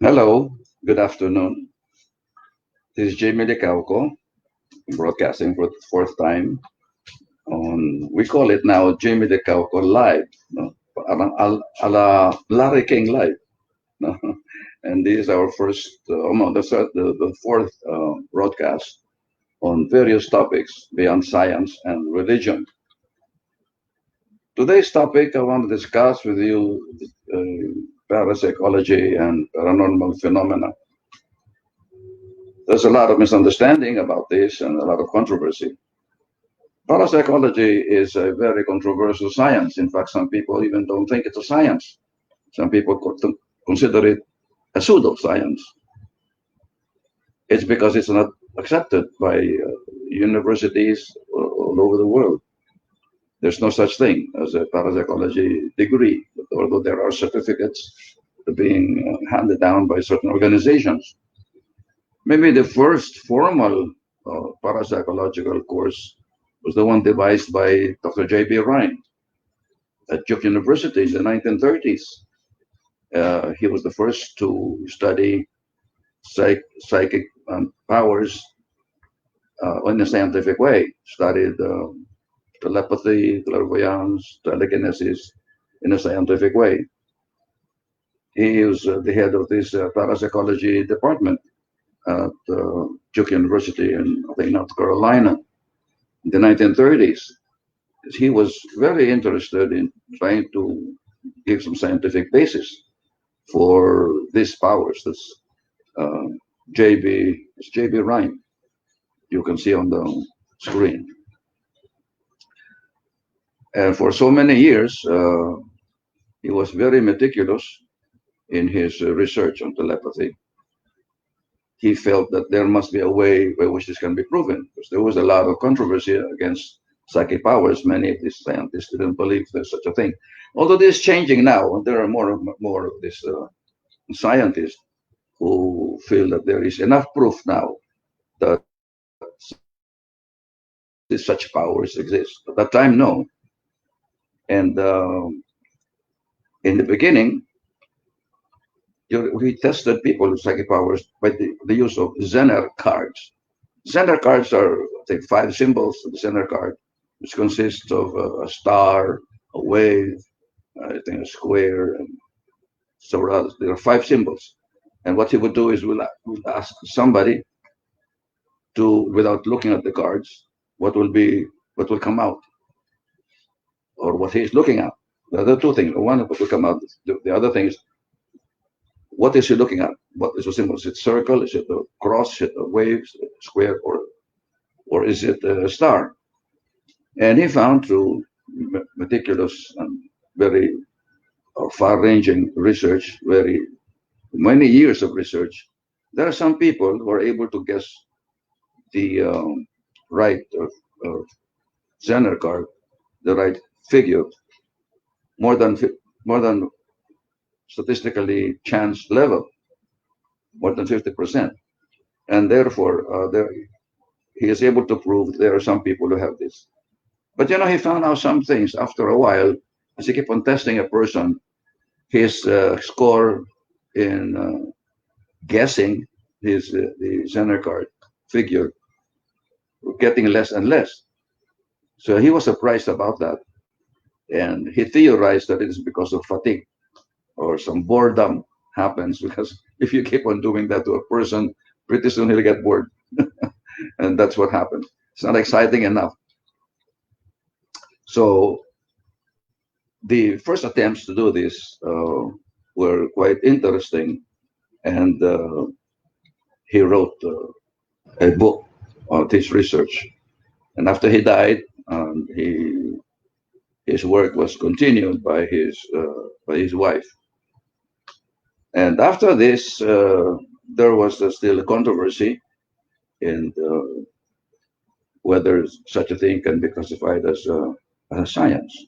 Hello, good afternoon. This is Jamie Licauco, broadcasting for the fourth time we call it now Jamie Licauco Live, no? A la Larry King Live. No? And this is our first, no, the fourth broadcast on various topics beyond science and religion. Today's topic I want to discuss with you parapsychology and paranormal phenomena. There's a lot of misunderstanding about this and a lot of controversy. Parapsychology is a very controversial science. In fact, some people even don't think it's a science. Some people consider it a pseudoscience. It's because it's not accepted by universities all over the world. There's no such thing as a parapsychology degree, although there are certificates being handed down by certain organizations. Maybe the first formal parapsychological course was the one devised by Dr. J.B. Ryan at Duke University in the 1930s. He was the first to study psychic powers in a scientific way, studied telepathy, clairvoyance, telekinesis in a scientific way. He was the head of this parapsychology department at Duke University in, I think, North Carolina in the 1930s. He was very interested in trying to give some scientific basis for these powers. That's uh, JB Ryan. You can see on the screen. And for so many years, he was very meticulous in his research on telepathy. He felt that there must be a way by which this can be proven, because there was a lot of controversy against psychic powers. Many of these scientists didn't believe there's such a thing. Although this is changing now, and there are more of these scientists who feel that there is enough proof now that such powers exist. At that time, no. And in the beginning, we tested people with psychic powers by the use of Zener cards. Zener cards are, I think, five symbols of the Zener card, which consists of a star, a wave, I think a square, and several others. There are five symbols. And what he would do is we'll ask somebody to, without looking at the cards, what will come out, or what he's looking at. The other two things. One, what will come out. The other thing is, what is he looking at? What is the symbol? Is it circle? Is it a cross? Is it a wave? Is it a square? Or is it a star? And he found through meticulous and very far-ranging research, very many years of research, there are some people who are able to guess the right of Zener card, the right figure, more than more than statistically chance level, more than 50%. And therefore, he is able to prove there are some people who have this. But he found out some things after a while. As he kept on testing a person, his score in guessing the Zener card figure were getting less and less. So he was surprised about that. And he theorized that it is because of fatigue or some boredom happens, because if you keep on doing that to a person, pretty soon he'll get bored. And that's what happened. It's not exciting enough. So the first attempts to do this were quite interesting. And he wrote a book on his research. And after he died, his work was continued by his wife. And after this, there was still a controversy in whether such a thing can be classified as a science.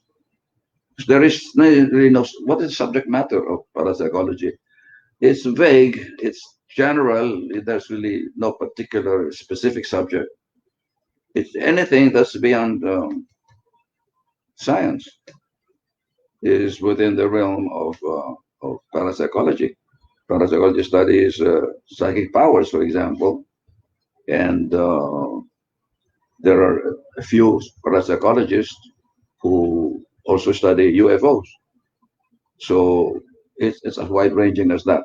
There is really no, what is the subject matter of parapsychology? It's vague, it's general, there's really no particular specific subject. It's anything that's beyond science is within the realm of parapsychology. Parapsychology studies psychic powers, for example, and there are a few parapsychologists who also study UFOs. So it's as wide ranging as that.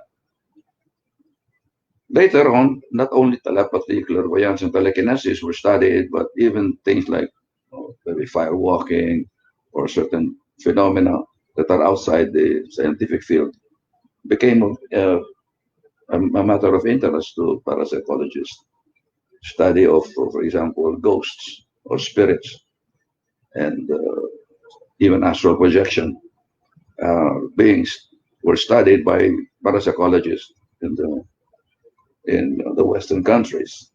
Later on, not only telepathy, clairvoyance, and telekinesis were studied, but even things like maybe firewalking or certain phenomena that are outside the scientific field became a matter of interest to parapsychologists. Study of, for example, ghosts or spirits and even astral projection beings were studied by parapsychologists in the Western countries.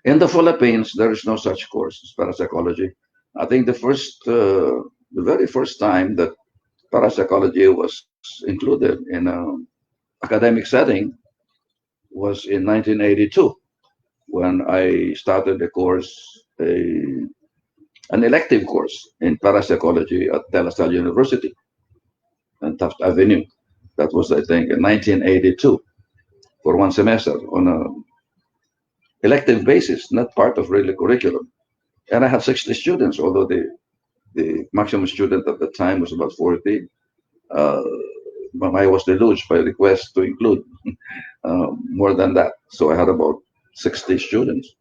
In the Philippines, there is no such course as parapsychology. I think the very first time that parapsychology was included in an academic setting was in 1982 when I started a course, an elective course in parapsychology at De La Salle University and Taft Avenue. That was, I think, in 1982 for one semester on an elective basis, not part of regular curriculum. And I had 60 students, although the maximum student at the time was about 40. Uh, but I was reduced by request to include more than that. So I had about 60 students,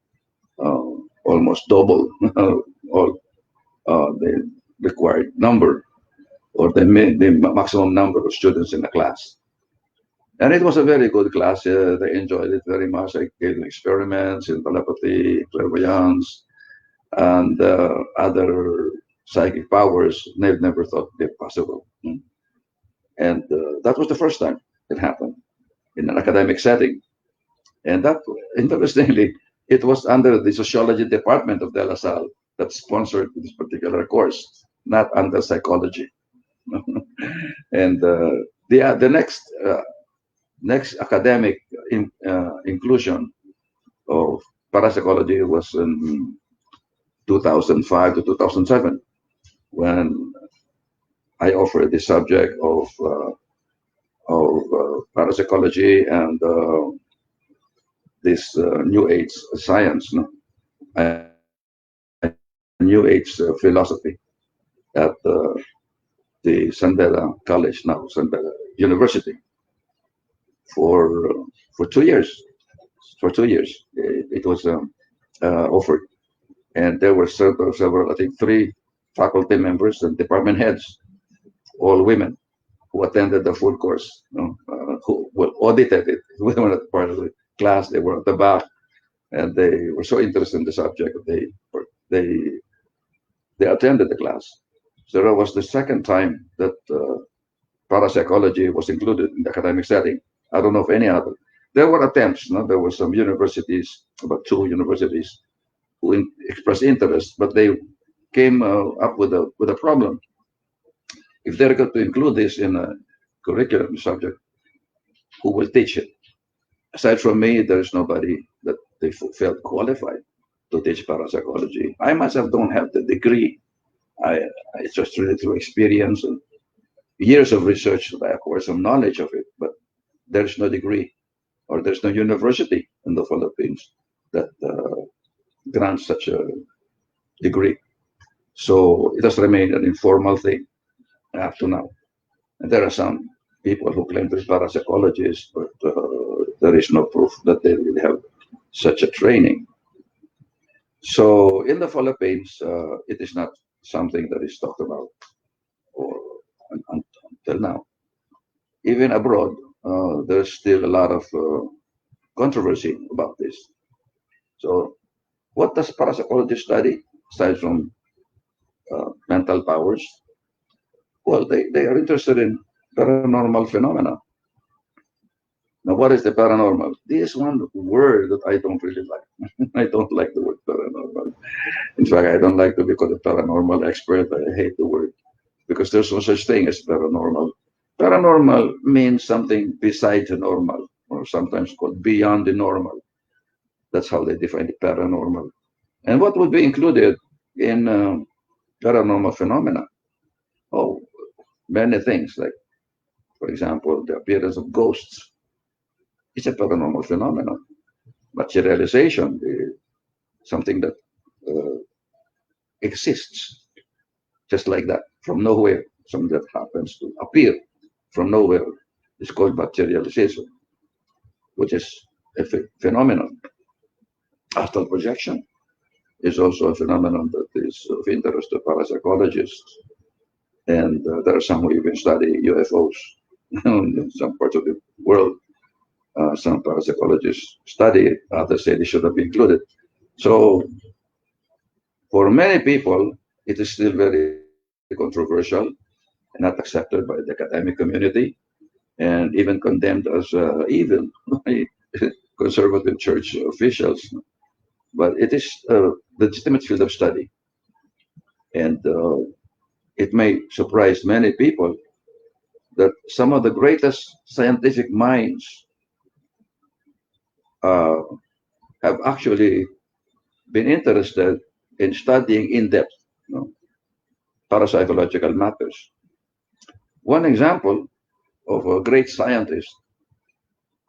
uh, almost double all the required number or the maximum number of students in the class. And it was a very good class. They enjoyed it very much. I gave them experiments in telepathy, clairvoyance, and other psychic powers they've never thought they're possible. And that was the first time it happened in an academic setting. And that, interestingly, it was under the sociology department of De La Salle that sponsored this particular course, not under psychology. And the next academic inclusion of parapsychology was in 2005 to 2007 when I offered the subject of parapsychology and this New Age science, no? And New Age philosophy at the San Beda College, now San Beda University, for for 2 years. For 2 years, it was offered, and there were several, I think, three faculty members and department heads, all women, who attended the full course, who well audited it. We were not part of the class; they were at the back, and they were so interested in the subject they they attended the class. So that was the second time that parapsychology was included in the academic setting. I don't know of any other. There were attempts. No? There were some universities, about two universities, who expressed interest, but they came up with a problem. If they're going to include this in a curriculum subject, who will teach it? Aside from me, there is nobody that they felt qualified to teach parapsychology. I myself don't have the degree. I, I just really through experience and years of research that I acquired some knowledge of it, but there's no degree or there's no university in the Philippines that grants such a degree. So it has remained an informal thing up to now. And there are some people who claim to be parapsychologists, but there is no proof that they really have such a training. So in the Philippines, it is not something that is talked about or until now. Even abroad, there's still a lot of controversy about this. So, what does parapsychology study aside from mental powers? Well, they are interested in paranormal phenomena. Now, what is the paranormal? This one word that I don't really like. I don't like the word paranormal. In fact, I don't like to be called a paranormal expert. I hate the word because there's no such thing as paranormal. Paranormal means something besides the normal, or sometimes called beyond the normal. That's how they define the paranormal. And what would be included in paranormal phenomena? Oh, many things like For example, the appearance of ghosts is a paranormal phenomenon. Materialization is something that uh, exists just like that from nowhere. Something that happens to appear from nowhere is called materialization, which is a phenomenon. Astral projection is also a phenomenon that is of interest to parapsychologists. And there are some who even study UFOs in some parts of the world. Some parapsychologists study it, others say they should have been included. So, for many people, it is still very controversial and not accepted by the academic community and even condemned as evil by conservative church officials. But it is a legitimate field of study. And it may surprise many people that some of the greatest scientific minds uh, have actually been interested in studying in depth, you know, parapsychological matters. One example of a great scientist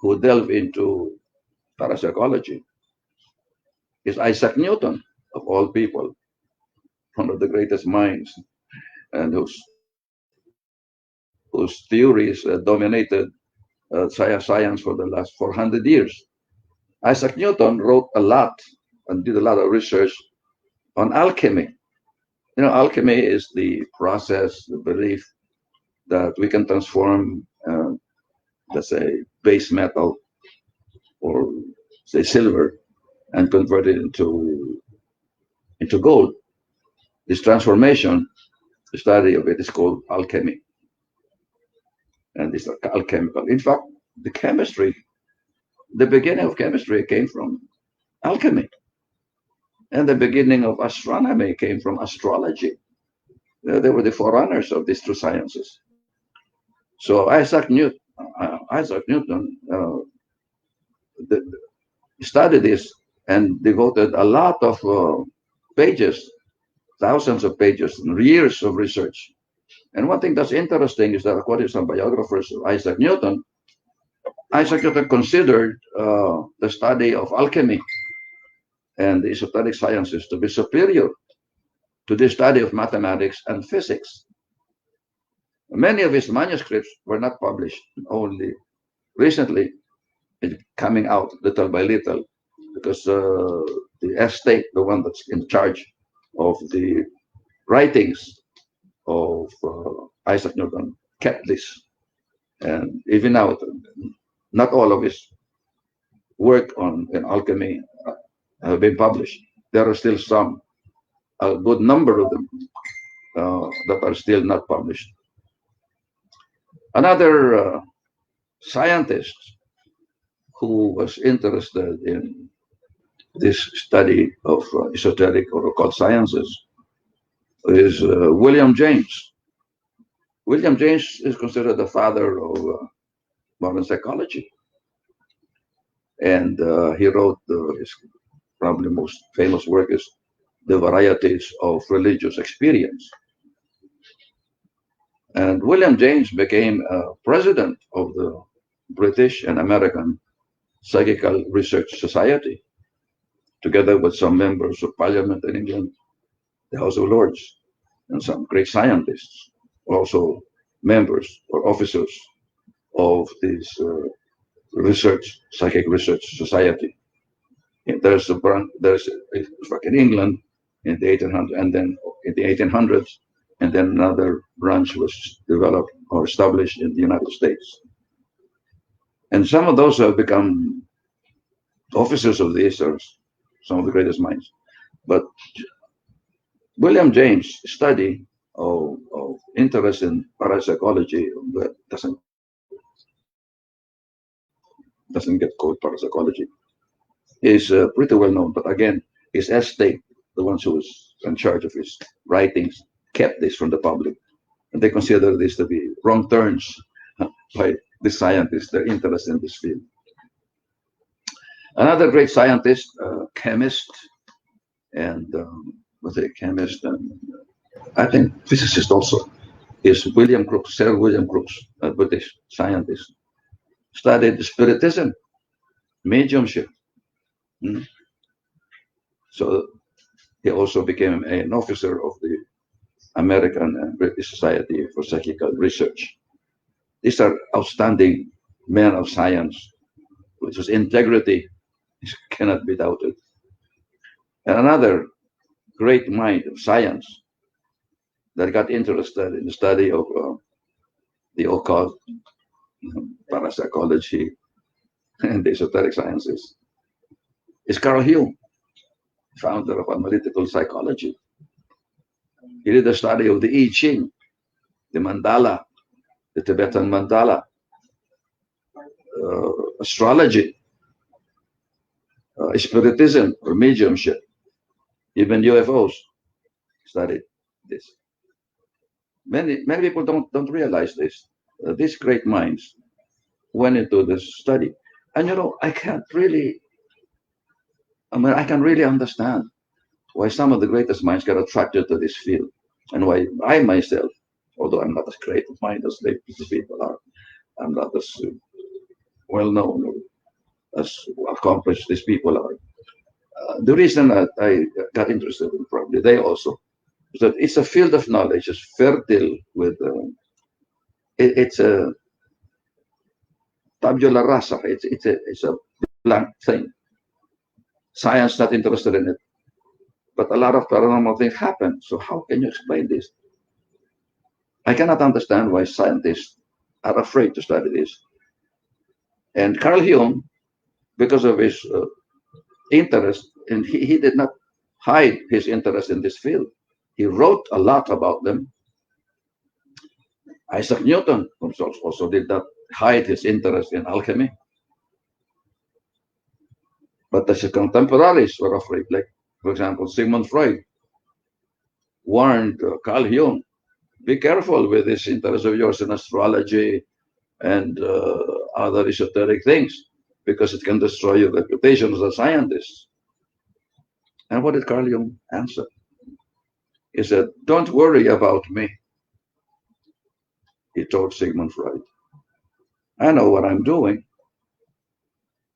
who delved into parapsychology is Isaac Newton, of all people, one of the greatest minds, and whose theories dominated science for the last 400 years. Isaac Newton wrote a lot and did a lot of research on alchemy. You know, alchemy is the process, the belief that we can transform, let's say, base metal or say silver and convert it into gold. This transformation, the study of it is called alchemy, and it's alchemical. In fact, the chemistry, the beginning of chemistry came from alchemy, and the beginning of astronomy came from astrology. They were the forerunners of these two sciences. So Isaac Newton studied this and devoted a lot of pages, thousands of pages, and years of research. And one thing that's interesting is that according to some biographers of Isaac Newton considered the study of alchemy and the esoteric sciences to be superior to the study of mathematics and physics. Many of his manuscripts were not published, only recently coming out little by little, because the estate, the one that's in charge of the writings of Isaac Newton, kept this. And even now, not all of his work on in alchemy have been published. There are still some, a good number of them that are still not published. Another scientist who was interested in this study of esoteric or occult sciences is William James. William James is considered the father of modern psychology. And he wrote his probably most famous work is The Varieties of Religious Experience. And William James became president of the British and American Psychical Research Society, together with some members of Parliament in England, the House of Lords, and some great scientists, also members or officers of this Psychic Research Society. And there's like in England in the 1800s, and then in the 1800s, and then another branch was developed or established in the United States. And some of those have become officers of these are some of the greatest minds. But William James' study of interest in parapsychology that doesn't get called parapsychology is pretty well known. But again, his estate, the ones who was in charge of his writings, kept this from the public, and they consider this to be wrong turns by the scientists. They're interested in this field. Another great scientist, chemist, and was a chemist, and I think physicist also, is William Crookes, Sir William Crookes, a British scientist, studied spiritism, mediumship. Hmm. So he also became an officer of the American and British Society for Psychical Research. These are outstanding men of science, whose integrity cannot be doubted. And another great mind of science that got interested in the study of the occult, parapsychology, and the esoteric sciences is Carl Jung, founder of analytical psychology. He did a study of the I Ching, the mandala, the Tibetan mandala, astrology, spiritism or mediumship, even UFOs. Studied this. Many people don't realize this. These great minds went into this study, and I can't really. I mean, I can really understand why some of the greatest minds get attracted to this field, and why I myself, although I'm not as great of mind as these people are, I'm not as well known or as accomplished these people are. The reason that I got interested in, probably they also, is that it's a field of knowledge, it's fertile with, it's a tabula rasa, it's a blank thing. Science not interested in it, but a lot of paranormal things happen. So how can you explain this? I cannot understand why scientists are afraid to study this. And Carl Jung, because of his interest, and he did not hide his interest in this field. He wrote a lot about them. Isaac Newton also did not hide his interest in alchemy. But his contemporaries were afraid. Like, for example, Sigmund Freud warned Carl Jung, be careful with this interest of yours in astrology and other esoteric things, because it can destroy your reputation as a scientist. And what did Carl Jung answer? He said, don't worry about me, he told Sigmund Freud. I know what I'm doing.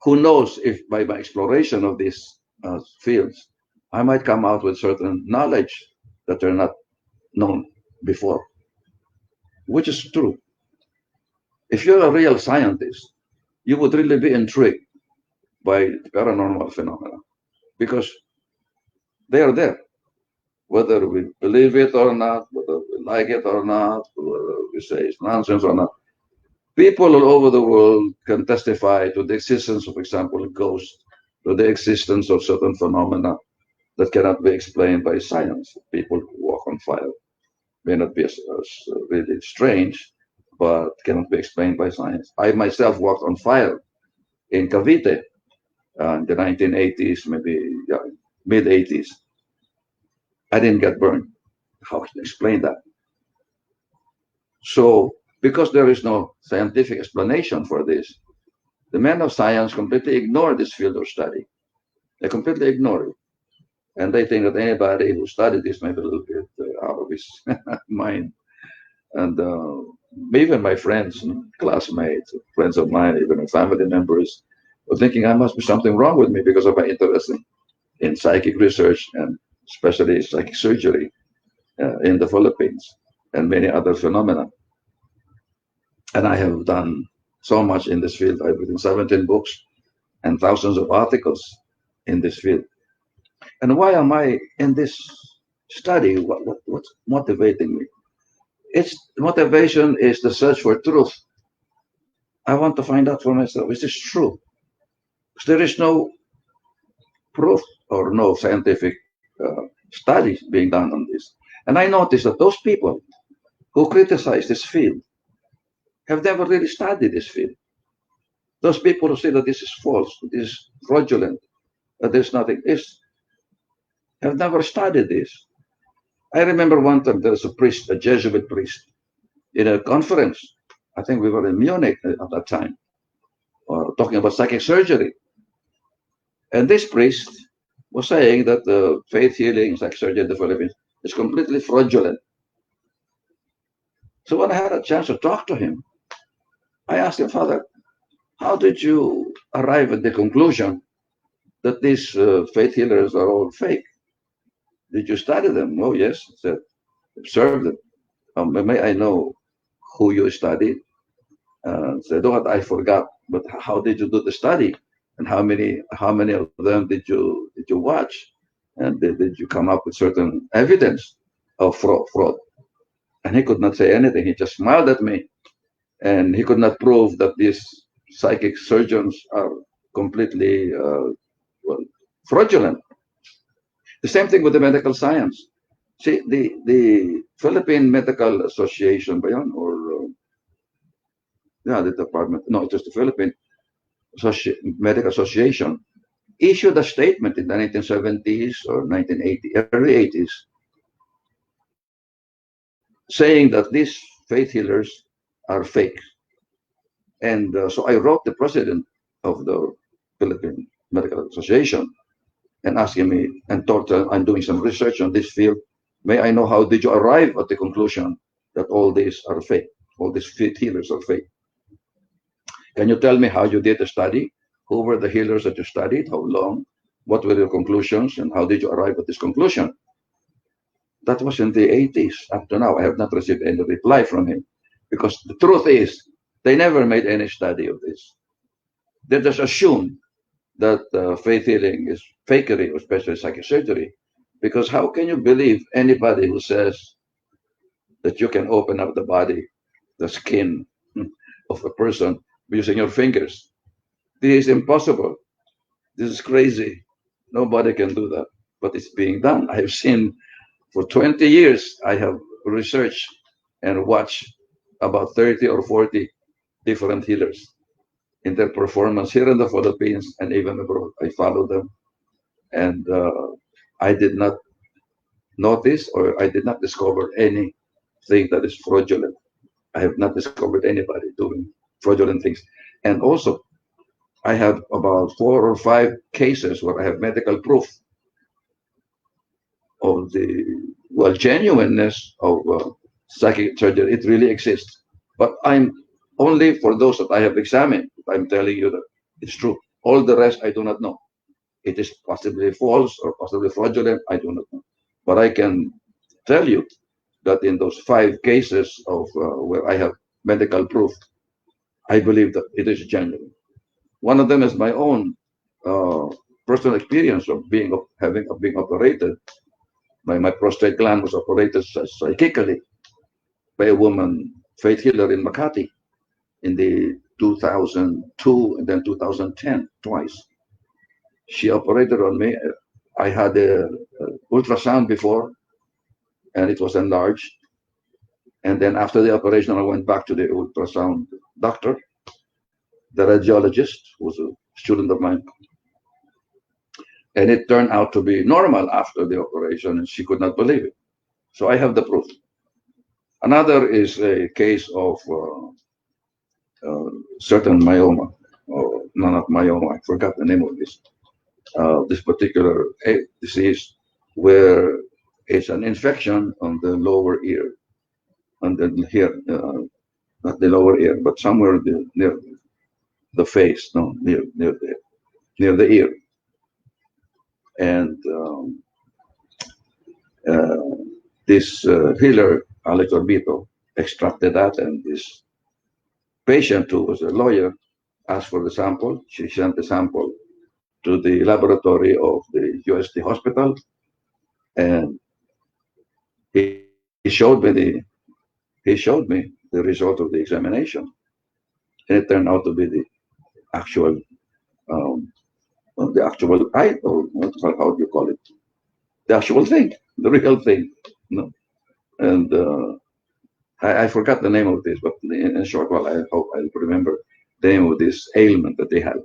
Who knows if by my exploration of these fields, I might come out with certain knowledge that are not known before, which is true. If you're a real scientist, you would really be intrigued by paranormal phenomena, because they are there. Whether we believe it or not, whether we like it or not, whether we say it's nonsense or not, people all over the world can testify to the existence of, for example, ghosts, to the existence of certain phenomena that cannot be explained by science. People who walk on fire may not be as really strange, but cannot be explained by science. I myself walked on fire in Cavite in the 1980s, maybe mid 80s. I didn't get burned. How can you explain that? So, because there is no scientific explanation for this, the men of science completely ignore this field of study. They completely ignore it. And they think that anybody who studied this may be a little bit out of his mind. And even my friends, classmates, friends of mine, even family members, were thinking I must be something wrong with me because of my interest in psychic research and especially psychic surgery in the Philippines and many other phenomena. And I have done so much in this field. I've written 17 books and thousands of articles in this field. And why am I in this study? What's motivating me? Its motivation is the search for truth. I want to find out for myself, is this true? Because there is no proof or no scientific studies being done on this. And I noticed that those people who criticize this field have never really studied this field. Those people who say that this is false, this is fraudulent, that there's nothing, have never studied this. I remember one time there was a priest, a Jesuit priest, in a conference. I think we were in Munich at that time, talking about psychic surgery. And this priest was saying that the faith healing psychic surgery in the Philippines is completely fraudulent. So when I had a chance to talk to him, I asked him, Father, how did you arrive at the conclusion that these faith healers are all fake? Did you study them? Oh, yes. I said, observe them. May I know who you studied? Said, oh, I forgot. But how did you do the study? And how many of them did you watch? And did you come up with certain evidence of fraud? And he could not say anything. He just smiled at me, and he could not prove that these psychic surgeons are completely well, fraudulent. The same thing with the medical science. See, the Philippine Medical Association, ba yun? Or yeah, the department. No, it was the Philippine Medical Association issued a statement in the 1970s or 1980s, early 80s, saying that these faith healers are fake. And so I wrote the president of the Philippine Medical Association and asking me and thought I'm doing some research on this field. May I know how did you arrive at the conclusion that all these are fake? All these faith healers are fake. Can you tell me how you did the study? Who were the healers that you studied? How long? What were your conclusions? And how did you arrive at this conclusion? That was in the 80s. Up to now, I have not received any reply from him. Because the truth is, they never made any study of this. They just assume that faith healing is fakery, especially psychic surgery. Because how can you believe anybody who says that you can open up the body, the skin of a person using your fingers? This is impossible. This is crazy. Nobody can do that. But it's being done. I have seen for 20 years, I have researched and watched about 30 or 40 different healers in their performance here in the Philippines and even abroad. I follow them. And I did not notice or I did not discover anything that is fraudulent. I have not discovered anybody doing fraudulent things. And also, I have about 4 or 5 cases where I have medical proof of the genuineness of psychic surgery. It really exists. But I'm only for those that I have examined. I'm telling you that it's true. All the rest I do not know. It is possibly false or possibly fraudulent. I do not know. But I can tell you that in those 5 cases of where I have medical proof, I believe that it is genuine. One of them is my own uh, personal experience of being operated. My prostate gland was operated psychically by a woman faith healer in Makati in the 2002 and then 2010 twice. She operated on me. I had a ultrasound before, and it was enlarged. And then after the operation, I went back to the ultrasound doctor, the radiologist, who was a student of mine. And it turned out to be normal after the operation, and she could not believe it. So I have the proof. Another is a case of certain myoma, or no, not myoma, I forgot the name of this particular disease, where it's an infection on the lower ear, and then here, not the lower ear, but somewhere near the face, no, near the ear, and uh, this healer, Alex Orbito, extracted that, and this patient who was a lawyer asked for the sample. She sent the sample to the laboratory of the UST hospital, and he showed me the result of the examination, and it turned out to be actual um, the actual or how do you call it? The actual thing, the real thing. No, and I forgot the name of this, but in a short while, I hope I'll remember the name of this ailment that they had.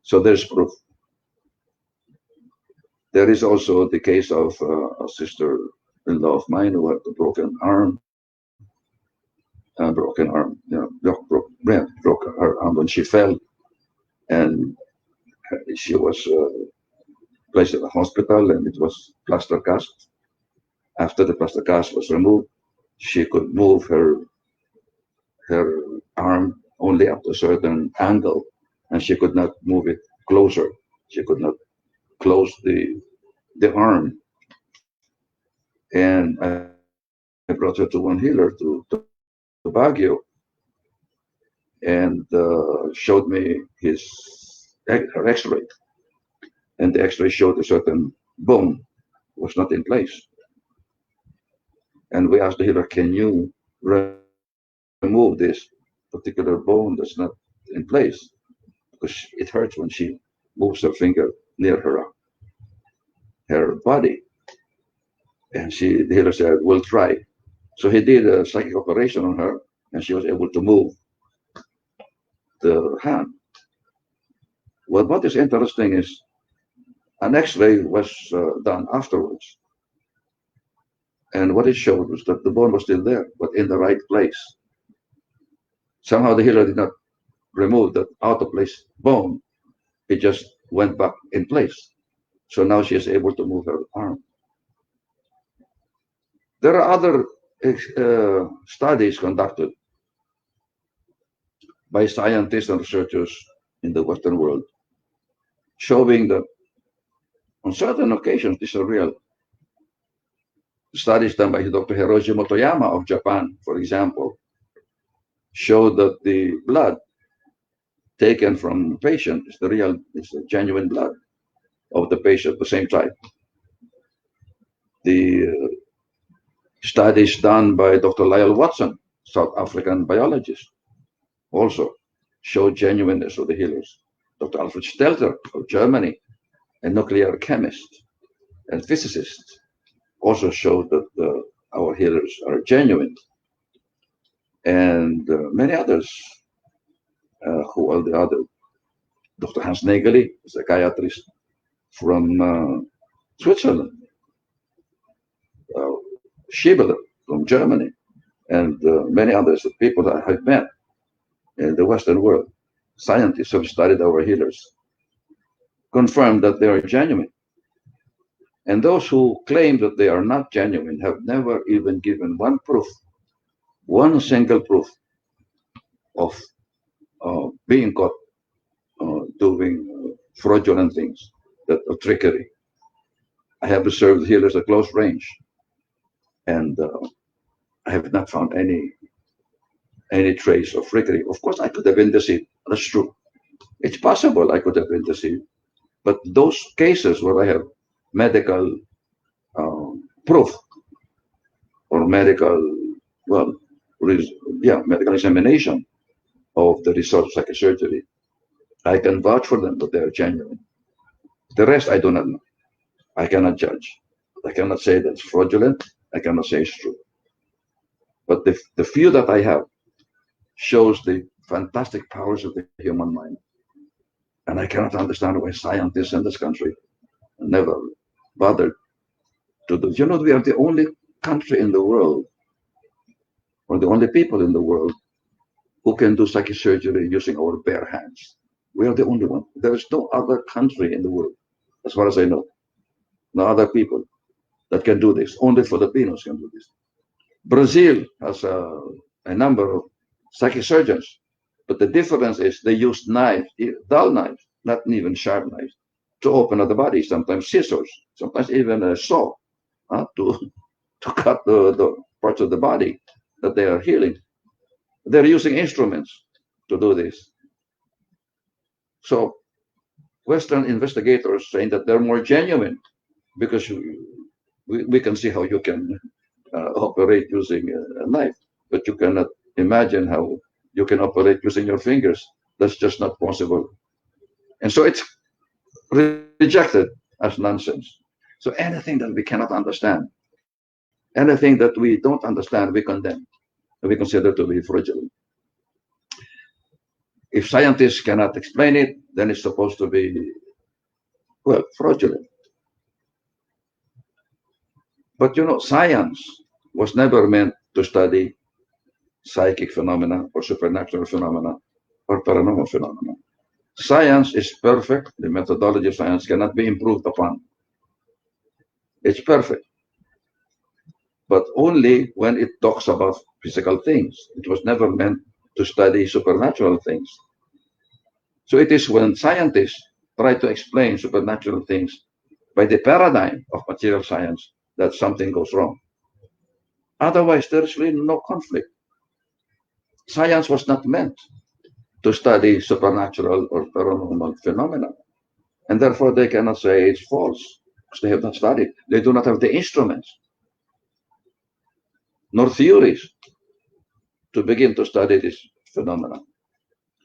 So there's proof. There is also the case of a sister-in-law of mine who had a broken arm, broke her arm when she fell, and she was placed in the hospital, and it was plaster cast. After the plaster cast was removed, she could move her arm only up to a certain angle, and she could not move it closer. She could not close the arm. And I brought her to one healer to Baguio, and showed me her X-ray, and the X-ray showed a certain bone was not in place. And we asked the healer, "Can you remove this particular bone that's not in place? Because it hurts when she moves her finger near her body." And the healer said, "We'll try." So he did a psychic operation on her, and she was able to move the hand. Well, what is interesting is an X-ray was done afterwards, and what it showed was that the bone was still there, but in the right place. Somehow the healer did not remove that out of place bone; it just went back in place. So now she is able to move her arm. There are other studies conducted by scientists and researchers in the Western world showing that on certain occasions, these are real studies done by Dr. Hiroshi Motoyama of Japan, for example, showed that the blood taken from the patient is the genuine blood of the patient at the same time. The studies done by Dr. Lyle Watson, South African biologist, also showed genuineness of the healers. Dr. Alfred Stelter of Germany, a nuclear chemist and physicist, also showed that our healers are genuine. And many others, who are the other? Dr. Hans Nageli, a psychiatrist from Switzerland, Schiebele from Germany, and many others, people that I have met in the Western world, scientists who have studied our healers, confirm that they are genuine. And those who claim that they are not genuine have never even given one single proof of being caught doing fraudulent things, that of trickery. I have observed healers at close range, and I have not found any trace of trickery. Of course, I could have been deceived. That's true. It's possible I could have been deceived, but those cases where I have medical proof or well, medical examination of the results of psychic surgery, I can vouch for them that they are genuine. The rest I do not know. I cannot judge. I cannot say that's fraudulent. I cannot say it's true. But the few that I have shows the fantastic powers of the human mind. And I cannot understand why scientists in this country never bothered to do. You know, we are the only country in the world, or the only people in the world, who can do psychic surgery using our bare hands. We are the only one. There is no other country in the world, as far as I know, no other people that can do this. Only Filipinos can do this. Brazil has a number of psychic surgeons, but the difference is they use knives, dull knives, not even sharp knives, to open up the body, sometimes scissors, sometimes even a saw, to cut the parts of the body that they are healing. They're using instruments to do this. So Western investigators saying that they're more genuine because we can see how you can operate using a knife, but you cannot imagine how you can operate using your fingers. That's just not possible. And so it's rejected as nonsense. So anything that we cannot understand, anything that we don't understand, we condemn, and we consider to be fraudulent. If scientists cannot explain it, then it's supposed to be, well, fraudulent. But you know, science was never meant to study psychic phenomena or supernatural phenomena or paranormal phenomena. Science is perfect. The methodology of science cannot be improved upon. It's perfect. but only when it talks about physical things. It was never meant to study supernatural things. So it is when scientists try to explain supernatural things by the paradigm of material science that something goes wrong. Otherwise, there's really no conflict. Science was not meant to study supernatural or paranormal phenomena, and therefore they cannot say it's false because they have not studied. They do not have the instruments nor theories to begin to study this phenomena.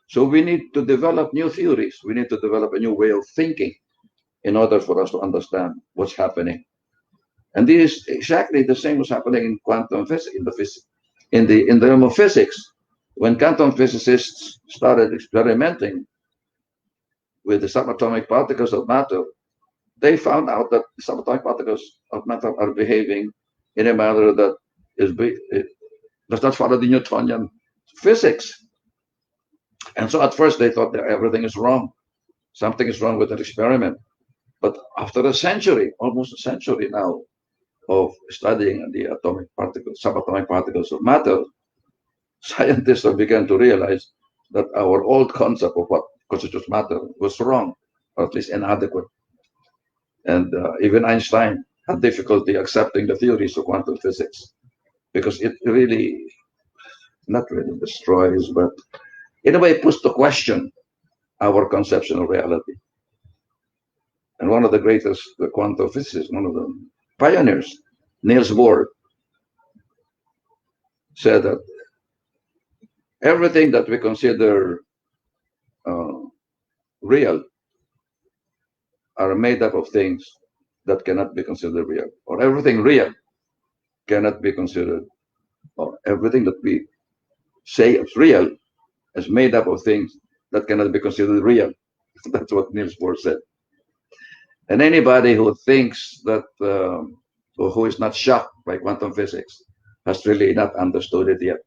So we need to develop new theories. We need to develop a new way of thinking in order for us to understand what's happening. And this is exactly the same was happening in quantum physics, in the realm of physics. When quantum physicists started experimenting with the subatomic particles of matter, they found out that the subatomic particles of matter are behaving in a manner that does not follow the Newtonian physics. And so at first they thought that everything is wrong. Something is wrong with the experiment. But after a century, almost a century now, of studying the atomic particles, subatomic particles of matter, scientists have begun to realize that our old concept of what constitutes matter was wrong, or at least inadequate. And even Einstein had difficulty accepting the theories of quantum physics because it really, not really destroys, but in a way puts to question our conception of reality. And one of the greatest quantum physicists, one of the pioneers, Niels Bohr, said that everything that we consider uh, real are made up of things that cannot be considered real, or everything real cannot be considered, or everything that we say is real is made up of things that cannot be considered real. That's what Niels Bohr said. And anybody who thinks that, or who is not shocked by quantum physics, has really not understood it yet.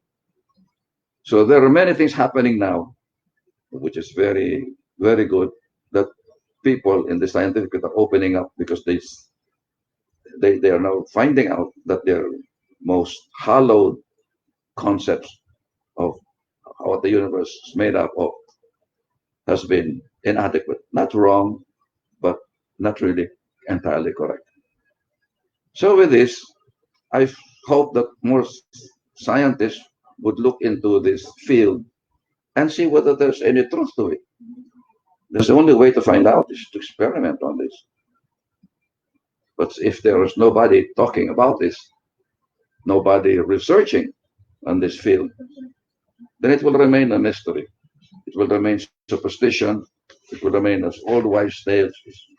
So there are many things happening now, which is very, very good, that people in the scientific are opening up because they are now finding out that their most hallowed concepts of what the universe is made up of has been inadequate. Not wrong, but not really entirely correct. So with this, I hope that more scientists would look into this field and see whether there's any truth to it. There's the only way to find out is to experiment on this. But if there is nobody talking about this, nobody researching on this field, then it will remain a mystery. It will remain superstition. It will remain as old wives' tales,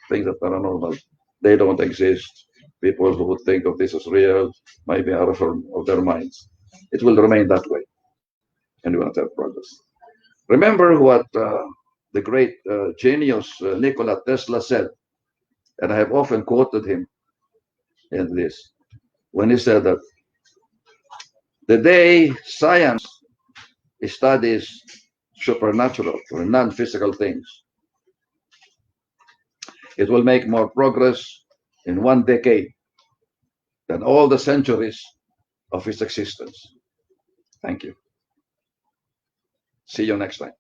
things that are paranormal. They don't exist. People who would think of this as real might be out of their minds. It will remain that way, and we won't have progress. Remember what the great genius Nikola Tesla said, and I have often quoted him in this, when he said that the day science studies supernatural or non-physical things, it will make more progress in one decade than all the centuries of its existence. Thank you. See you next time.